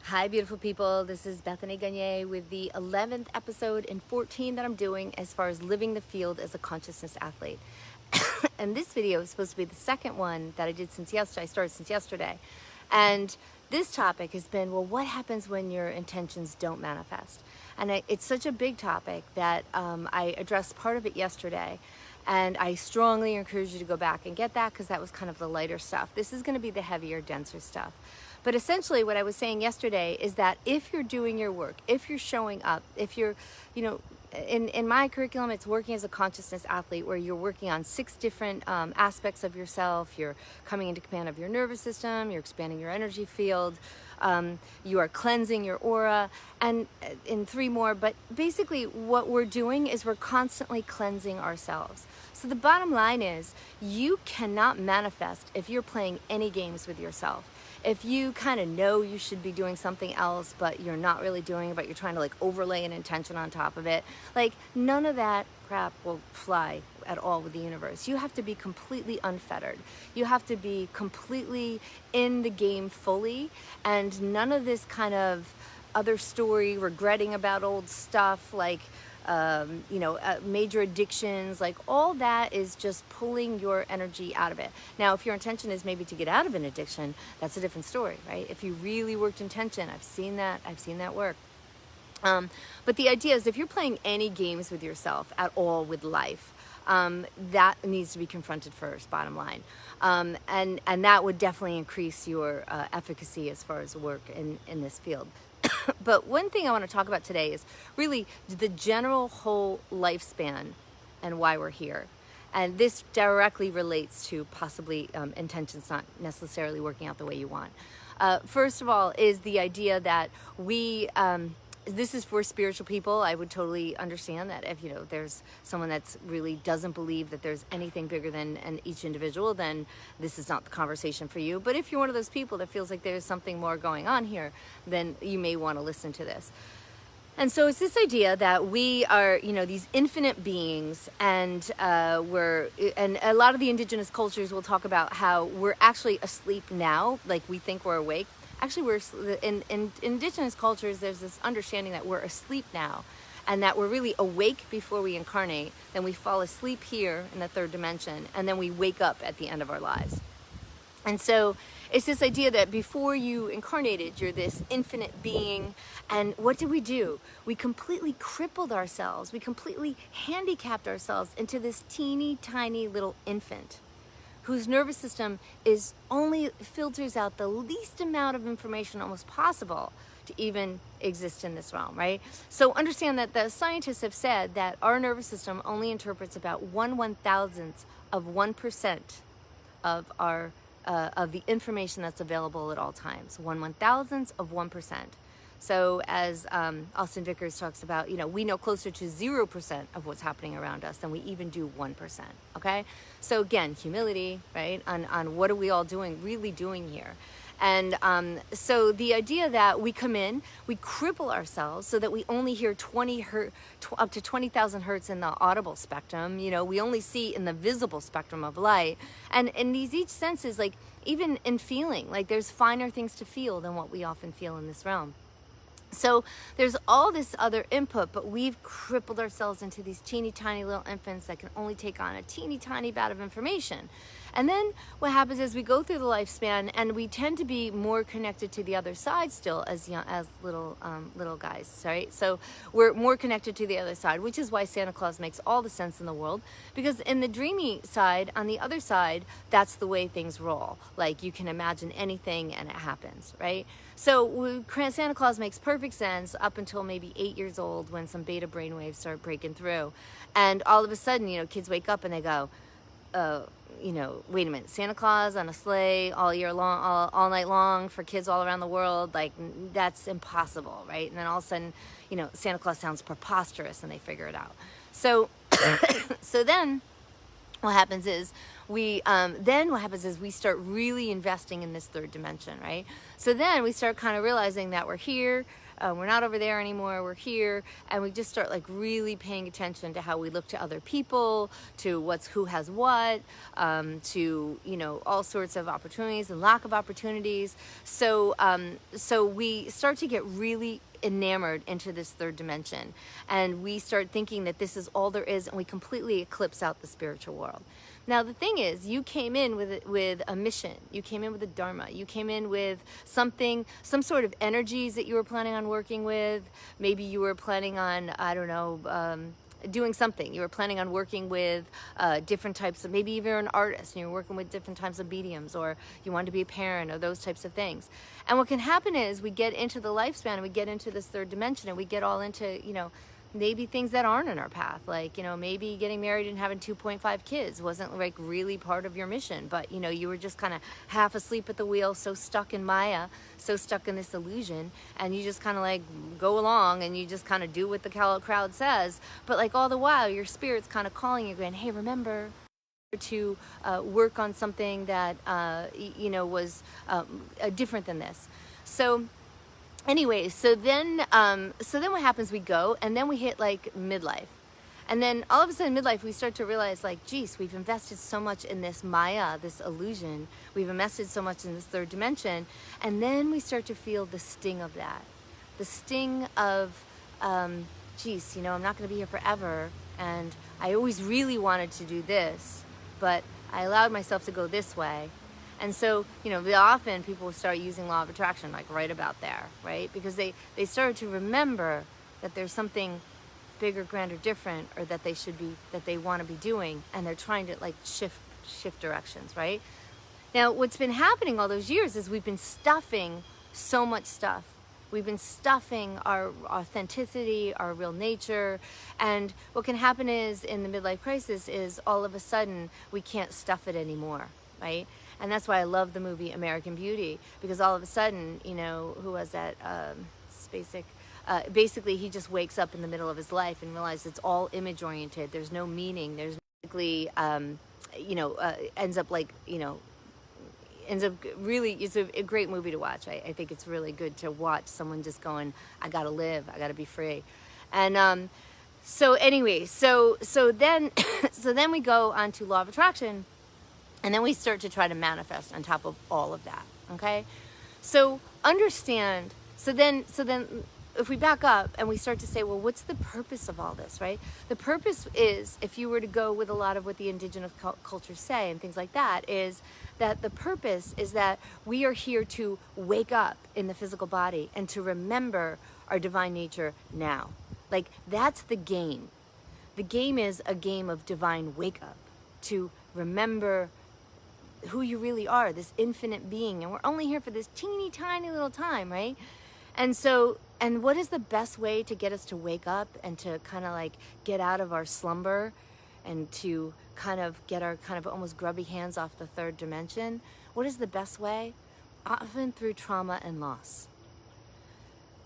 Hi, beautiful people. This is Bethany Gagne with the 11th episode in 14 that I'm doing as far as living the field as a consciousness athlete. And this video is supposed to be the second one that I did since yesterday. I started since yesterday. And this topic has been, well, what happens when your intentions don't manifest? And it's such a big topic that I addressed part of it yesterday. And I strongly encourage you to go back and get that because that was kind of the lighter stuff. This is going to be the heavier, denser stuff. But essentially what I was saying yesterday is that if you're doing your work, if you're showing up, if you're, in my curriculum, it's working as a consciousness athlete where you're working on 6 different aspects of yourself. You're coming into command of your nervous system, you're expanding your energy field, you are cleansing your aura, and in 3 more. But basically what we're doing is we're constantly cleansing ourselves. So the bottom line is you cannot manifest if you're playing any games with yourself. If you kind of know you should be doing something else, but you're not really doing it, but you're trying to overlay an intention on top of it, none of that crap will fly at all with the universe. You have to be completely unfettered. You have to be completely in the game fully, and none of this kind of other story, regretting about old stuff, major addictions, all that is just pulling your energy out of it. Now, if your intention is maybe to get out of an addiction, that's a different story, right? If you really worked intention, I've seen that work. But the idea is if you're playing any games with yourself at all with life, that needs to be confronted first, bottom line. And that would definitely increase your efficacy as far as work in this field. But one thing I want to talk about today is really the general whole lifespan and why we're here. And this directly relates to possibly intentions not necessarily working out the way you want. First of all is the idea that this is for spiritual people. I would totally understand that if there's someone that's really doesn't believe that there's anything bigger than each individual, then this is not the conversation for you. But if you're one of those people that feels like there's something more going on here, then you may want to listen to this. And so it's this idea that we are, these infinite beings, and and a lot of the indigenous cultures will talk about how we're actually asleep now, like we think we're awake. Actually, in indigenous cultures, there's this understanding that we're asleep now, and that we're really awake before we incarnate. Then we fall asleep here in the 3rd dimension, and then we wake up at the end of our lives. And so it's this idea that before you incarnated, you're this infinite being. And what did we do? We completely crippled ourselves. We completely handicapped ourselves into this teeny tiny little infant whose nervous system is only filters out the least amount of information almost possible to even exist in this realm, right? So understand that the scientists have said that our nervous system only interprets about 1/1000th of 1% of our of the information that's available at all times. 1/1000th of 1%. So as Austin Vickers talks about, we know closer to 0% of what's happening around us than we even do 1%, okay? So again, humility, right, on what are we all really doing here? And so the idea that we come in, we cripple ourselves so that we only hear up to 20,000 hertz in the audible spectrum. We only see in the visible spectrum of light. And in these each senses, even in feeling, there's finer things to feel than what we often feel in this realm. So there's all this other input, but we've crippled ourselves into these teeny tiny little infants that can only take on a teeny tiny bit of information. And then what happens is we go through the lifespan and we tend to be more connected to the other side still as little guys, right? So we're more connected to the other side, which is why Santa Claus makes all the sense in the world, because in the dreamy side, on the other side, that's the way things roll. You can imagine anything and it happens, right? So Santa Claus makes perfect sense up until maybe 8 years old when some beta brainwaves start breaking through. And all of a sudden, kids wake up and they go, wait a minute, Santa Claus on a sleigh all year long, all night long for kids all around the world, that's impossible, right? And then all of a sudden, Santa Claus sounds preposterous and they figure it out. So, so then what happens is we start really investing in this 3rd dimension, right? So then we start kind of realizing that we're here, we're not over there anymore, we're here, and we just start like really paying attention to how we look to other people, to who has what, to, you know, all sorts of opportunities and lack of opportunities. So we start to get really enamored into this third dimension, and we start thinking that this is all there is, and we completely eclipse out the spiritual world. Now the thing is, you came in with a mission, you came in with a dharma, you came in with something, some sort of energies that you were planning on working with. Maybe you were planning on, I don't know, doing something. You were planning on working with different types of, maybe even you're an artist and you're working with different types of mediums, or you want to be a parent, or those types of things. And what can happen is we get into the lifespan, and we get into this third dimension, and we get all into, you know, maybe things that aren't in our path. Like, you know, maybe getting married and having 2.5 kids wasn't like really part of your mission, but, you know, you were just kind of half asleep at the wheel, so stuck in Maya, so stuck in this illusion, and you just kind of like go along and you just kind of do what the crowd says. But like all the while, your spirit's kind of calling you, going, hey, remember to work on something that, you know, was different than this. So anyway, so then what happens, we go, and then we hit like midlife. And then all of a sudden midlife, we start to realize like, geez, we've invested so much in this Maya, this illusion. We've invested so much in this third dimension. And then we start to feel the sting of that. The sting of, geez, you know, I'm not going to be here forever. And I always really wanted to do this, but I allowed myself to go this way. And so, you know, often people start using law of attraction like right about there, right? Because they started to remember that there's something bigger, grander, different, or that they want to be doing, and they're trying to like shift directions, right? Now, what's been happening all those years is we've been stuffing so much stuff. We've been stuffing our authenticity, our real nature, and what can happen is in the midlife crisis is all of a sudden we can't stuff it anymore, right? And that's why I love the movie American Beauty, because all of a sudden, you know, who was that? Basically, he just wakes up in the middle of his life and realizes it's all image oriented. There's no meaning. There's basically, ends up like, you know, ends up really, it's a great movie to watch. I think it's really good to watch someone just going, I gotta live, I gotta be free. And so anyway, so then we go on to law of attraction. And then we start to try to manifest on top of all of that, okay? So understand, so then if we back up and we start to say, well, what's the purpose of all this, right? The purpose is, if you were to go with a lot of what the indigenous cultures say and things like that, is that the purpose is that we are here to wake up in the physical body and to remember our divine nature now. Like, that's the game. The game is a game of divine wake up, to remember who you really are, this infinite being, and we're only here for this teeny tiny little time, right? And so, and what is the best way to get us to wake up and to kind of like get out of our slumber and to kind of get our kind of almost grubby hands off the third dimension? What is the best way? Often through trauma and loss.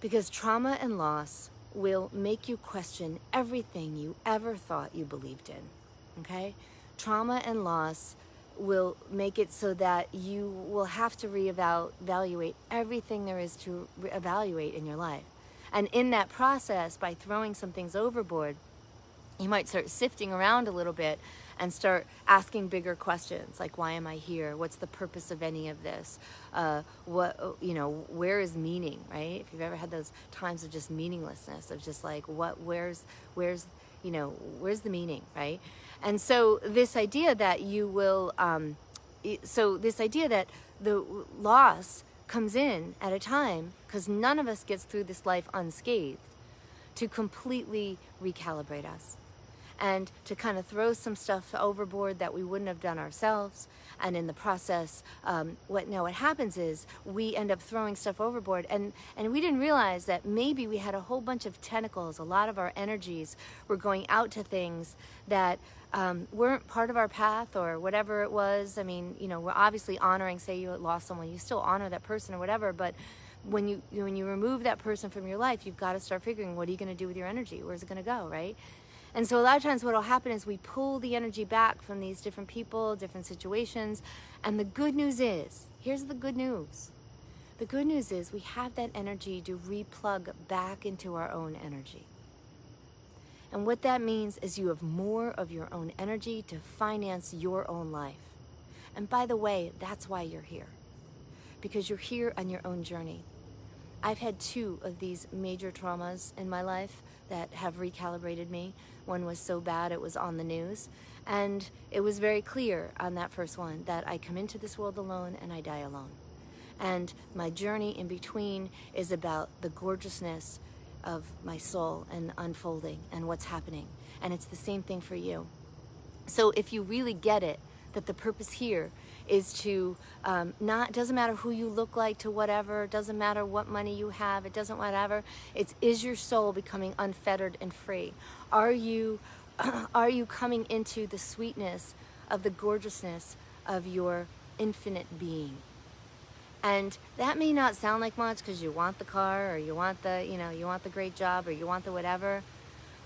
Because trauma and loss will make you question everything you ever thought you believed in, okay? Trauma and loss will make it so that you will have to reevaluate everything there is to evaluate in your life. And in that process, by throwing some things overboard, you might start sifting around a little bit and start asking bigger questions, like, why am I here? What's the purpose of any of this? Where is meaning, right? If you've ever had those times of just meaninglessness, of just like, where's the meaning, right? And so this idea that you will, this idea that the loss comes in at a time, because none of us gets through this life unscathed, to completely recalibrate us and to kind of throw some stuff overboard that we wouldn't have done ourselves. And in the process, what happens is we end up throwing stuff overboard, and we didn't realize that maybe we had a whole bunch of tentacles, a lot of our energies were going out to things that weren't part of our path or whatever it was. I mean, you know, we're obviously honoring, say you lost someone, you still honor that person or whatever, but when you remove that person from your life, you've got to start figuring, what are you going to do with your energy? Where's it going to go, right? And so a lot of times what will happen is we pull the energy back from these different people, different situations. And the good news is, here's the good news. The good news is we have that energy to replug back into our own energy. And what that means is you have more of your own energy to finance your own life. And by the way, that's why you're here. Because you're here on your own journey. I've had 2 of these major traumas in my life that have recalibrated me. One was so bad it was on the news. And it was very clear on that first one that I come into this world alone and I die alone. And my journey in between is about the gorgeousness of my soul and unfolding and what's happening. And it's the same thing for you. So if you really get it, that the purpose here is to doesn't matter who you look like to whatever, doesn't matter what money you have, it doesn't whatever, is your soul becoming unfettered and free? Are you coming into the sweetness of the gorgeousness of your infinite being? And that may not sound like much because you want the car or you want the great job or you want the whatever.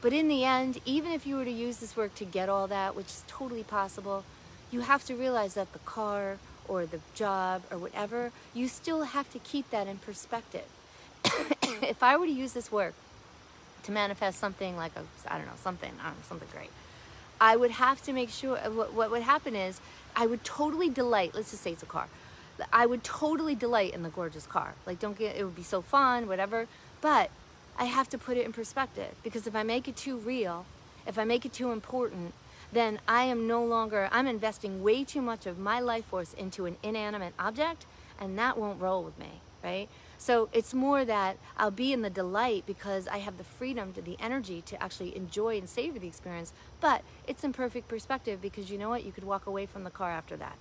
But in the end, even if you were to use this work to get all that, which is totally possible, you have to realize that the car or the job or whatever, you still have to keep that in perspective. If I were to use this work to manifest something like something great, I would have to make sure, what would happen is I would totally delight, let's just say it's a car. I would totally delight in the gorgeous car. It would be so fun, whatever, but I have to put it in perspective, because if I make it too real, if I make it too important, then I'm investing way too much of my life force into an inanimate object, and that won't roll with me, right? So it's more that I'll be in the delight because I have the freedom, the energy to actually enjoy and savor the experience, but it's in perfect perspective because you know what? You could walk away from the car after that,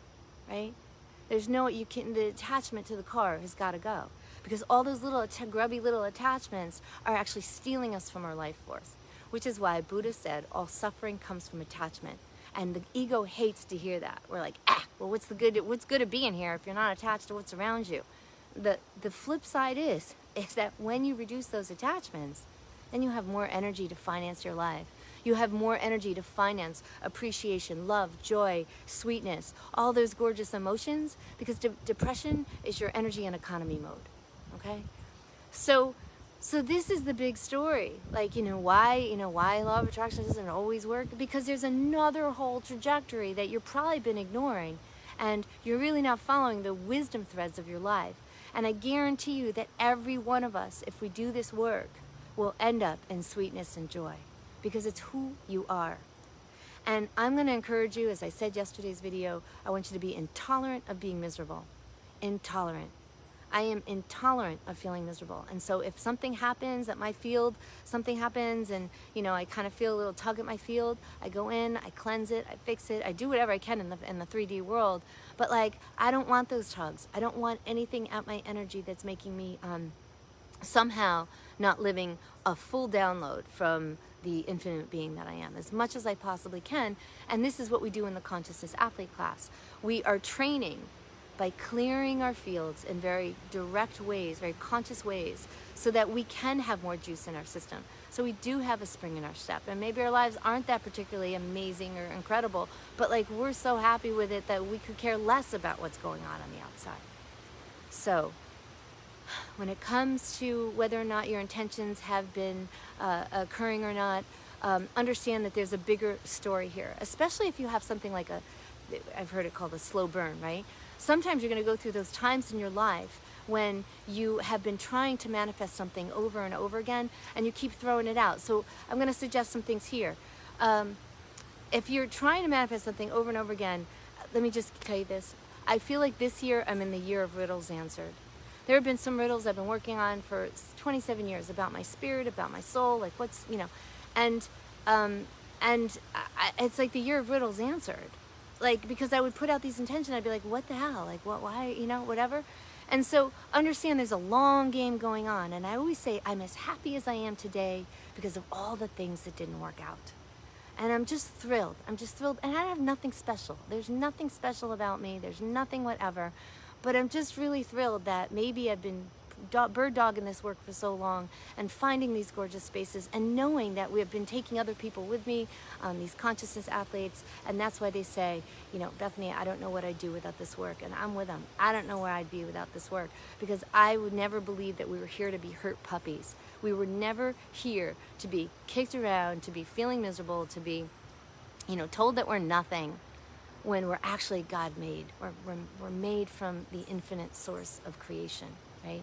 right? The attachment to the car has got to go, because all those little grubby little attachments are actually stealing us from our life force, which is why Buddha said all suffering comes from attachment. And the ego hates to hear that. We're like, well, what's good of being here if you're not attached to what's around you? The flip side is that when you reduce those attachments, then you have more energy to finance your life. You have more energy to finance appreciation, love, joy, sweetness, all those gorgeous emotions, because depression is your energy and economy mode, okay? So this is the big story. Why law of attraction doesn't always work? Because there's another whole trajectory that you've probably been ignoring, and you're really not following the wisdom threads of your life. And I guarantee you that every one of us, if we do this work, will end up in sweetness and joy, because it's who you are. And I'm going to encourage you, as I said yesterday's video, I want you to be intolerant of being miserable. Intolerant. I am intolerant of feeling miserable. And so if something happens at my field, and I kind of feel a little tug at my field, I go in, I cleanse it, I fix it, I do whatever I can in the 3D world. But I don't want those tugs. I don't want anything at my energy that's making me somehow not living a full download from the infinite being that I am, as much as I possibly can. And this is what we do in the Consciousness Athlete class. We are training by clearing our fields in very direct ways, very conscious ways, so that we can have more juice in our system. So we do have a spring in our step. And maybe our lives aren't that particularly amazing or incredible, but we're so happy with it that we could care less about what's going on the outside. So when it comes to whether or not your intentions have been occurring or not, understand that there's a bigger story here, especially if you have something like I've heard it called a slow burn, right? Sometimes you're going to go through those times in your life when you have been trying to manifest something over and over again, and you keep throwing it out. So I'm going to suggest some things here. If you're trying to manifest something over and over again, let me just tell you this. I feel like this year I'm in the year of riddles answered. There have been some riddles I've been working on for 27 years about my spirit, about my soul, and it's like the year of riddles answered. Because I would put out these intentions, I'd be like, what the hell? Why, whatever. And so understand there's a long game going on. And I always say I'm as happy as I am today because of all the things that didn't work out. And I'm just thrilled. And I have nothing special. There's nothing special about me. There's nothing whatever. But I'm just really thrilled that maybe I've been bird dogging this work for so long and finding these gorgeous spaces and knowing that we have been taking other people with me, these consciousness athletes, and that's why they say, you know, Bethany, I don't know what I'd do without this work, and I'm with them. I don't know where I'd be without this work, because I would never believe that we were here to be hurt puppies. We were never here to be kicked around, to be feeling miserable, to be, you know, told that we're nothing, when we're actually God made, or we're made from the infinite source of creation, right?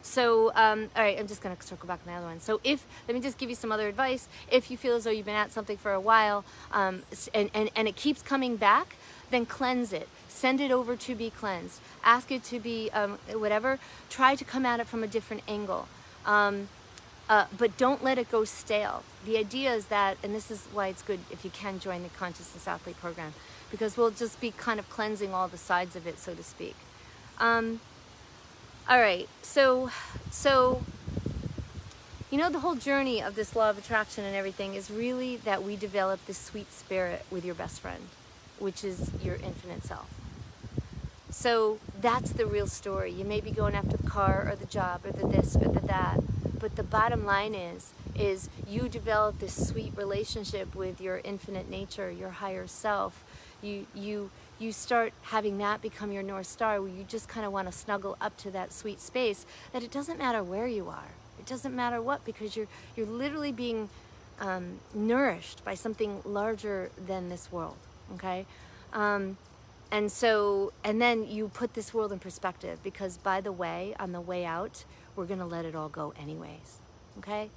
So, all right, I'm just going to circle back on the other one. So let me just give you some other advice. If you feel as though you've been at something for a while, and it keeps coming back, then cleanse it. Send it over to be cleansed. Ask it to be whatever. Try to come at it from a different angle. But don't let it go stale. The idea is that, and this is why it's good if you can join the Consciousness Athlete program, because we'll just be kind of cleansing all the sides of it, so to speak. All right, so you know, the whole journey of this law of attraction and everything is really that we develop this sweet spirit with your best friend, which is your infinite self. So that's the real story. You may be going after the car or the job or the this or the that, but the bottom line is you develop this sweet relationship with your infinite nature, your higher self. You start having that become your North Star, where you just kind of want to snuggle up to that sweet space, that it doesn't matter where you are. It doesn't matter what, because you're literally being nourished by something larger than this world, okay? And then you put this world in perspective, because by the way, on the way out, we're going to let it all go anyways, okay?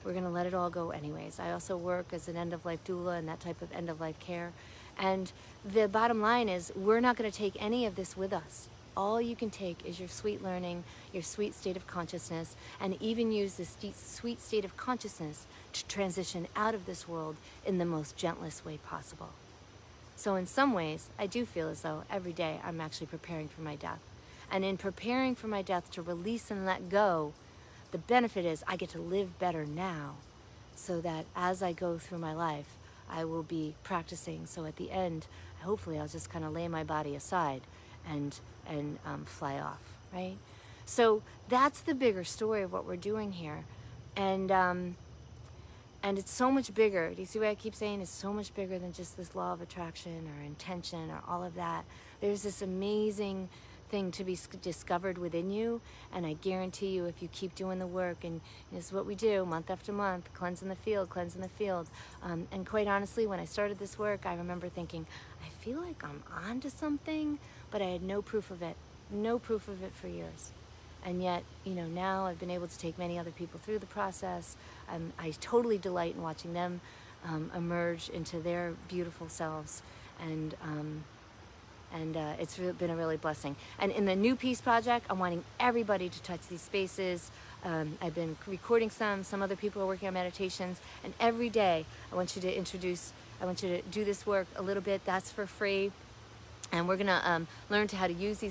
We're going to let it all go anyways. I also work as an end-of-life doula and that type of end-of-life care. And the bottom line is, we're not going to take any of this with us. All you can take is your sweet learning, your sweet state of consciousness, and even use this sweet state of consciousness to transition out of this world in the most gentlest way possible. So in some ways, I do feel as though every day I'm actually preparing for my death. And in preparing for my death to release and let go, the benefit is I get to live better now, so that as I go through my life, I will be practicing. So at the end, hopefully I'll just kind of lay my body aside and fly off, right? So that's the bigger story of what we're doing here. And it's so much bigger. Do you see what I keep saying? It's so much bigger than just this law of attraction or intention or all of that. There's this amazing thing to be discovered within you, and I guarantee you, if you keep doing the work, and this is what we do month after month, cleansing the field, and quite honestly, when I started this work, I remember thinking, I feel like I'm onto something, but I had no proof of it for years. And yet, you know, now I've been able to take many other people through the process. I totally delight in watching them emerge into their beautiful selves, and it's been a really blessing. And in the New Peace Project, I'm wanting everybody to touch these spaces. I've been recording some other people are working on meditations, and every day I want you to do this work a little bit. That's for free, and we're gonna learn how to use these